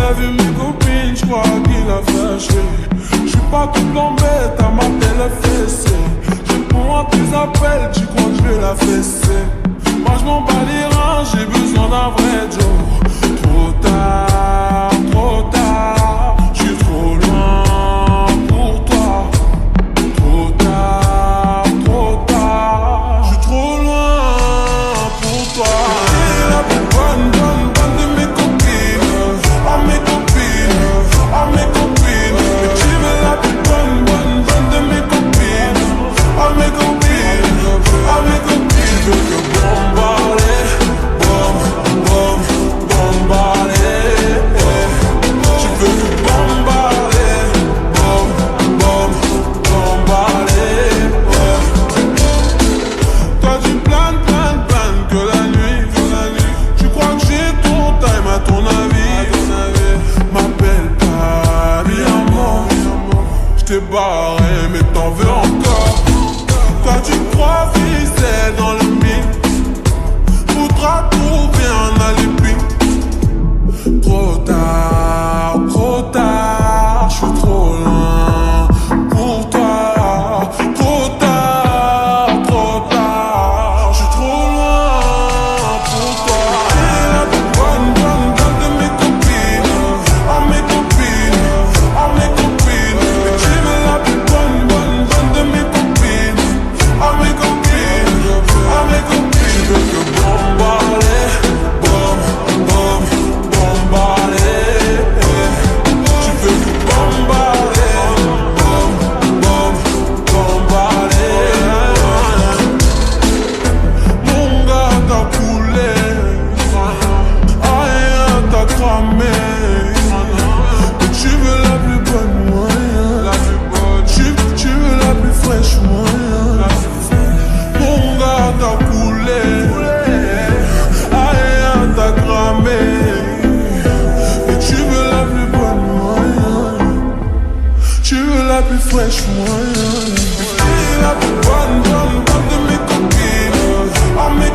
a vu mes copines, j'crois qu'il a fâché. J'suis pas tout bête, à ma télé fessée. J'réponds à tes appels, tu crois que j'vais la fesser. Moi j'm'en bats les reins, j'ai besoin d'un vrai Joe. Trop tard, j'suis trop loin pour toi. Trop tard, j'suis trop loin pour toi. Et la plus bonne de mes copines, à mes copines, à mes copines. Et tu veux la plus bonne de mes copines, à mes copines, à mes copines. Tu veux que bombarder, bombarder. Tu veux que bombarder, bombarder. Toi tu planes que la nuit. Tu crois que j'ai ton time à ton avis. M'appelle pas, mi amor. J't'ai barré mais t'en veux encore. Toi tu crois viser dans le mythe. Faudra trouver un alibi. Trop tard, j'suis trop loin pour toi. Trop tard, j'suis trop loin pour toi. Et la plus bonne de mes copines, à mes copines, à mes copines. Et tu veux la plus bonne de mes copines, à mes copines, à mes copines. Tu veux que bombarder, bombarder. Tu veux que bombarder, bombarder. Mon gars t'a coulé, rien t'a cramé. Et tu veux la plus bonne moyen, tu veux la plus fraîche moyen. Mon gars t'a coulé, rien t'a cramé. Et tu veux la plus bonne moyen, tu veux la plus fraîche moyen. Et la plus bonne de mes copines, à mes